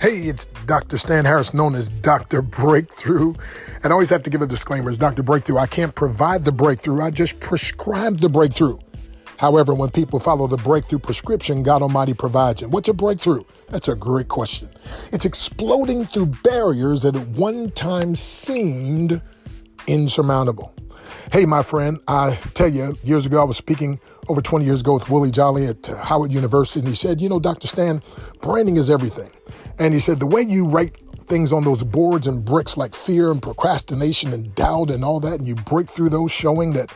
Hey, it's Dr. Stan Harris, known as Dr. Breakthrough. And I always have to give a disclaimer. As Dr. Breakthrough, I can't provide the breakthrough. I just prescribe the breakthrough. However, when people follow the breakthrough prescription, God Almighty provides it. What's a breakthrough? That's a great question. It's exploding through barriers that at one time seemed insurmountable. Hey, my friend, I tell you, years ago, I was speaking over 20 years ago with Willie Jolly at Howard University, and he said, Dr. Stan, branding is everything. And he said, the way you write things on those boards and bricks like fear and procrastination and doubt and all that, and you break through those, showing that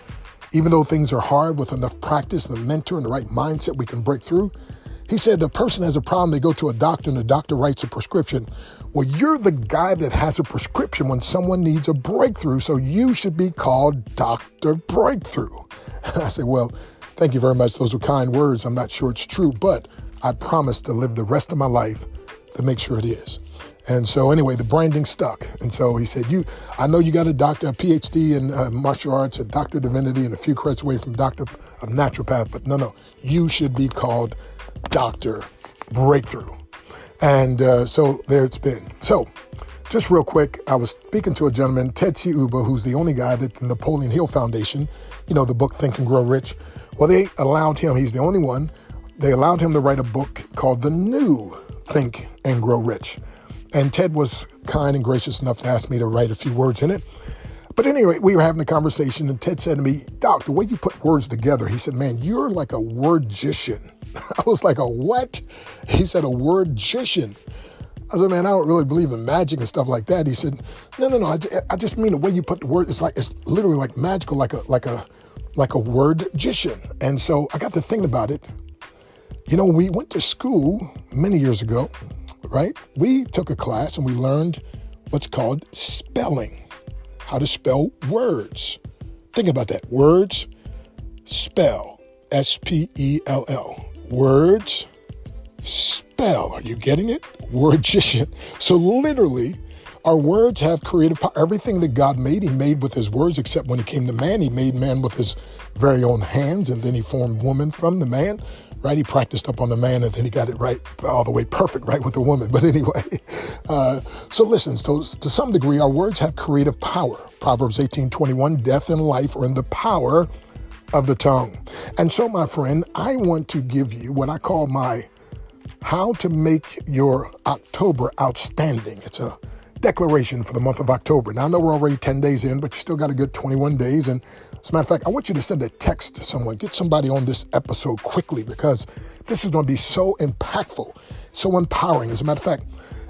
even though things are hard, with enough practice and a mentor and the right mindset, we can break through. He said, the person has a problem, they go to a doctor and the doctor writes a prescription. Well, you're the guy that has a prescription when someone needs a breakthrough, so you should be called Dr. Breakthrough. I said, well, thank you very much. Those are kind words. I'm not sure it's true, but I promise to live the rest of my life to make sure it is. And so anyway, the branding stuck. And so he said, I know you got a PhD in martial arts, a doctor of divinity, and a few credits away from doctor of naturopath, but no, you should be called Dr. Breakthrough. And so there it's been. So just real quick, I was speaking to a gentleman, Ted C. Uba, who's the only guy that the Napoleon Hill Foundation, the book Think and Grow Rich. Well, they allowed him, he's the only one, they allowed him to write a book called The New Think and Grow Rich. And Ted was kind and gracious enough to ask me to write a few words in it. But anyway, we were having a conversation and Ted said to me, Doc, the way you put words together, he said, man, you're like a wordgician. I was like, a what? He said, a wordgician. I said, man, I don't really believe in magic and stuff like that. He said, no, I just mean the way you put the word, it's literally like magical, like a wordgician. And so I got to thinking about it. We went to school many years ago, right? We took a class and we learned what's called spelling, how to spell words. Think about that. Words, spell, S-P-E-L-L. Words, spell. Are you getting it? Wordgician. So literally, our words have creative power. Everything that God made, he made with his words, except when it came to man, he made man with his very own hands, and then he formed woman from the man, right? He practiced up on the man, and then he got it right, all the way perfect, right, with the woman. But anyway, so listen, so to some degree, our words have creative power. Proverbs 18:21, death and life are in the power of the tongue. And so, my friend, I want to give you what I call my how to make your October outstanding. It's a declaration for the month of October. Now, I know we're already 10 days in, but you still got a good 21 days. And as a matter of fact, I want you to send a text to someone. Get somebody on this episode quickly, because this is going to be so impactful, so empowering. As a matter of fact,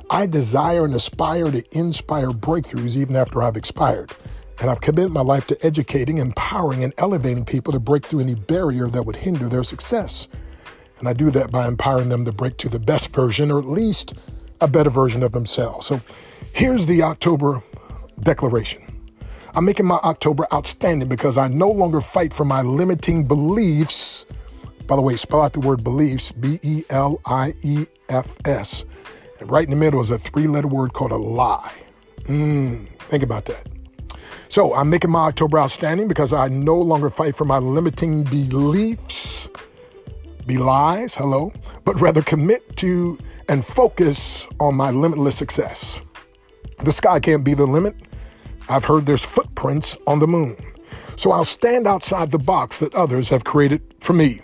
I desire and aspire to inspire breakthroughs even after I've expired. And I've committed my life to educating, empowering, and elevating people to break through any barrier that would hinder their success. And I do that by empowering them to break to the best version, or at least a better version of themselves. So here's the October declaration. I'm making my October outstanding because I no longer fight for my limiting beliefs. By the way, spell out the word beliefs, B-E-L-I-E-F-S. And right in the middle is a 3-letter word called a lie. Think about that. So I'm making my October outstanding because I no longer fight for my limiting beliefs, lies, but rather commit to and focus on my limitless success. The sky can't be the limit. I've heard there's footprints on the moon. So I'll stand outside the box that others have created for me.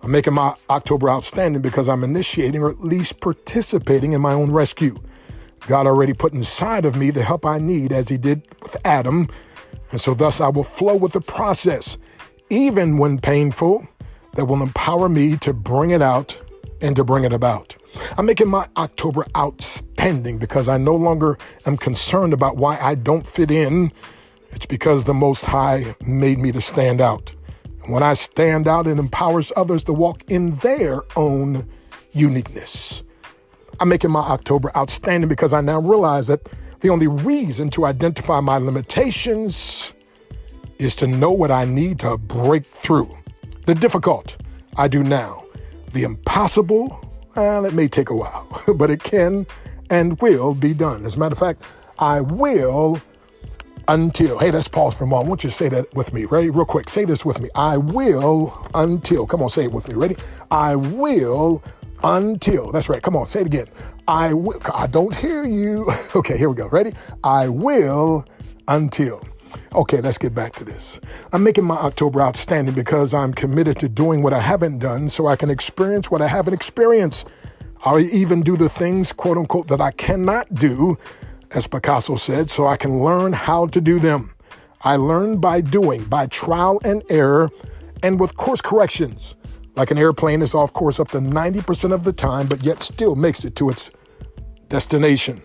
I'm making my October outstanding because I'm initiating, or at least participating in, my own rescue. God already put inside of me the help I need, as he did with Adam. And so thus I will flow with the process, even when painful, that will empower me to bring it out and to bring it about. I'm making my October outstanding because I no longer am concerned about why I don't fit in. It's because the Most High made me to stand out. And when I stand out, it empowers others to walk in their own uniqueness. I'm making my October outstanding because I now realize that the only reason to identify my limitations is to know what I need to break through. The difficult, I do now. The impossible, it may take a while, but it can and will be done. As a matter of fact, I will until. Hey, let's pause for a moment. I want you to say that with me. Ready? Real quick. Say this with me. I will until. Come on, say it with me. Ready? I will Until. That's right. Come on, say it again. I will. I don't hear you. Okay, here we go. Ready? I will until. Okay, let's get back to this. I'm making my October outstanding because I'm committed to doing what I haven't done so I can experience what I haven't experienced. I'll even do the things, quote unquote, that I cannot do, as Picasso said, so I can learn how to do them. I learn by doing, by trial and error, and with course corrections. Like an airplane is off course up to 90% of the time, but yet still makes it to its destination.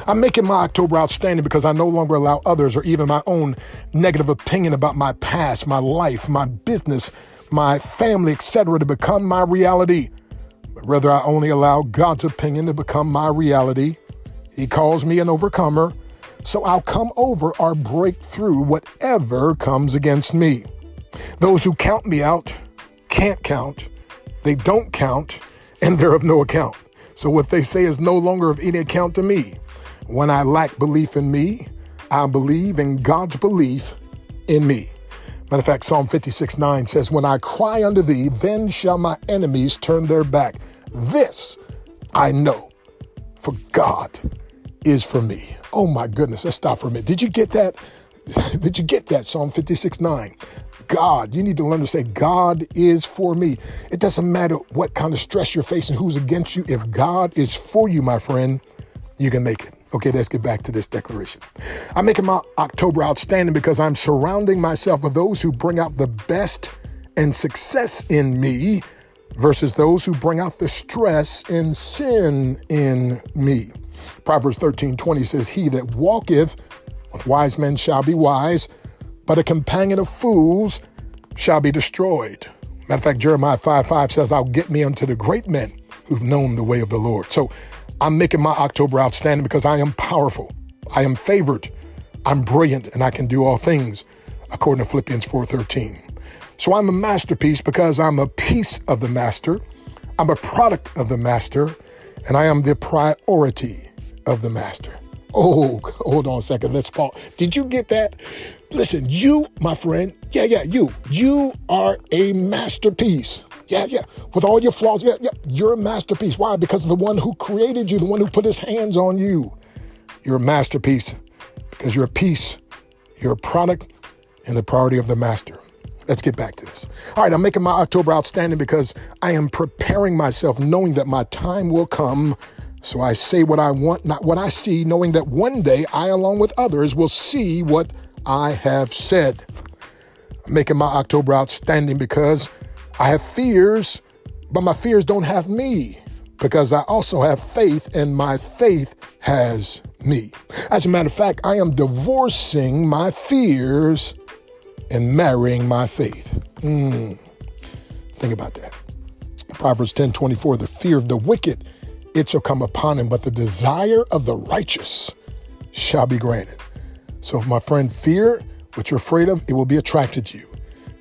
I'm making my October outstanding because I no longer allow others or even my own negative opinion about my past, my life, my business, my family, etc. to become my reality. But rather, I only allow God's opinion to become my reality. He calls me an overcomer, so I'll come over or break through whatever comes against me. Those who count me out can't count, they don't count, and they're of no account. So what they say is no longer of any account to me. When I lack belief in me, I believe in God's belief in me. Matter of fact, Psalm 56:9 says, when I cry unto thee, then shall my enemies turn their back. This I know, for God is for me. Oh my goodness, let's stop for a minute. Did you get that? Did you get that? Psalm 56:9. God, you need to learn to say, God is for me. It doesn't matter what kind of stress you're facing, who's against you. If God is for you, my friend, you can make it. Okay, let's get back to this declaration. I'm making my October outstanding because I'm surrounding myself with those who bring out the best and success in me versus those who bring out the stress and sin in me. Proverbs 13:20 says, he that walketh with wise men shall be wise, but a companion of fools shall be destroyed. Matter of fact, Jeremiah 5:5 says, I'll get me unto the great men who've known the way of the Lord. So I'm making my October outstanding because I am powerful. I am favored. I'm brilliant, and I can do all things, according to Philippians 4:13. So I'm a masterpiece because I'm a piece of the master. I'm a product of the master, and I am the priority of the master. Oh, hold on a second. Let's pause. Did you get that? Listen, you, my friend, you are a masterpiece. Yeah. With all your flaws, you're a masterpiece. Why? Because of the one who created you, the one who put his hands on you. You're a masterpiece because you're a piece, you're a product, and the priority of the master. Let's get back to this. All right, I'm making my October outstanding because I am preparing myself, knowing that my time will come. So I say what I want, not what I see, knowing that one day I, along with others, will see what I have said. I'm making my October outstanding because I have fears, but my fears don't have me, because I also have faith, and my faith has me. As a matter of fact, I am divorcing my fears and marrying my faith. Think about that. Proverbs 10:24, the fear of the wicked, it shall come upon him, but the desire of the righteous shall be granted. So, my friend, fear, what you're afraid of, it will be attracted to you.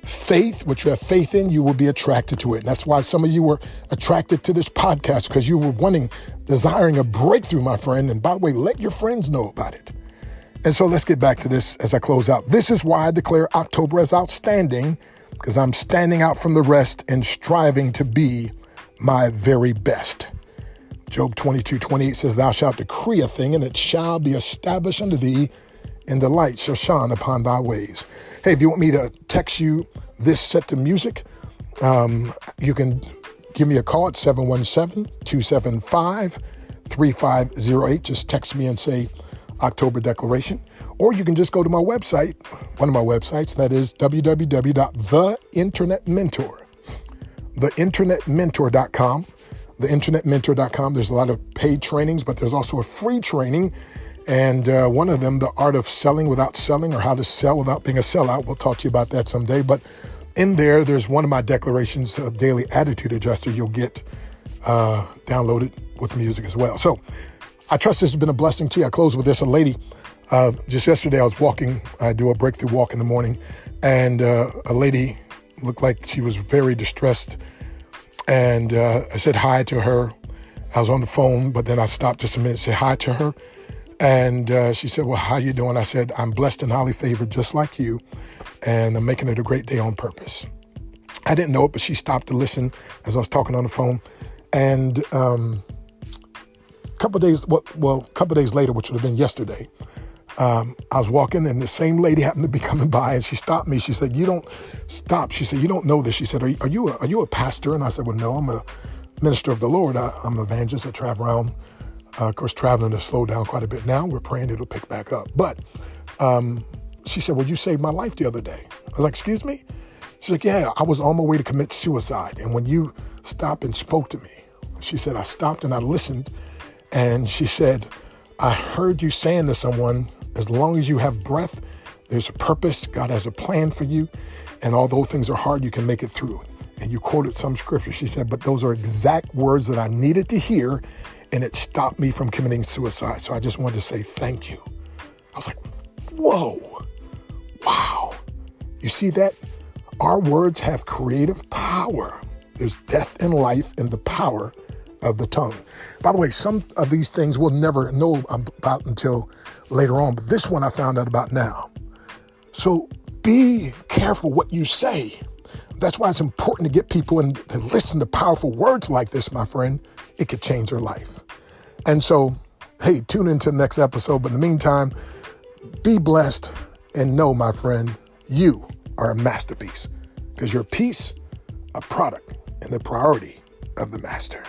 Faith, what you have faith in, you will be attracted to it. And that's why some of you were attracted to this podcast, because you were desiring a breakthrough, my friend. And by the way, let your friends know about it. And so let's get back to this as I close out. This is why I declare October as outstanding, because I'm standing out from the rest and striving to be my very best. Job 22:28 says, thou shalt decree a thing, and it shall be established unto thee, and the light shall shine upon thy ways. Hey, if you want me to text you this set to music, you can give me a call at 717-275-3508. Just text me and say October Declaration. Or you can just go to my website, one of my websites, that is www.theinternetmentor, theinternetmentor.com. theinternetmentor.com. There's a lot of paid trainings, but there's also a free training. And one of them, the art of selling without selling, or how to sell without being a sellout. We'll talk to you about that someday. But in there's one of my declarations, a daily attitude adjuster you'll get downloaded with music as well. So I trust this has been a blessing to you. I close with this. A lady, just yesterday I was walking, I do a breakthrough walk in the morning, and a lady looked like she was very distressed. And I said hi to her. I was on the phone, but then I stopped just a minute to say hi to her. And she said, well, how you doing? I said, I'm blessed and highly favored just like you, and I'm making it a great day on purpose. I didn't know it, but she stopped to listen as I was talking on the phone. And a couple days later, which would have been yesterday, I was walking and the same lady happened to be coming by and she stopped me. She said, "You don't stop." She said, "You don't know this." She said, are you a pastor?" And I said, "Well, no, I'm a minister of the Lord. I'm an evangelist. I travel around. Of course, traveling has slowed down quite a bit now. We're praying it'll pick back up." But she said, "Well, you saved my life the other day." I was like, "Excuse me?" She's like, "Yeah, I was on my way to commit suicide. And when you stopped and spoke to me," she said, "I stopped and I listened." And she said, "I heard you saying to someone, as long as you have breath, there's a purpose. God has a plan for you. And although things are hard, you can make it through." And you quoted some scripture. She said, "But those are exact words that I needed to hear. And it stopped me from committing suicide. So I just wanted to say thank you." I was like, whoa, wow. You see that? Our words have creative power. There's death and life in the power of the tongue. By the way, some of these things we'll never know about until later on, but this one I found out about now. So be careful what you say. That's why it's important to get people in to listen to powerful words like this, my friend. It could change their life. And so, hey, tune into the next episode. But in the meantime, be blessed and know, my friend, you are a masterpiece because you're a piece, a product, and the priority of the master.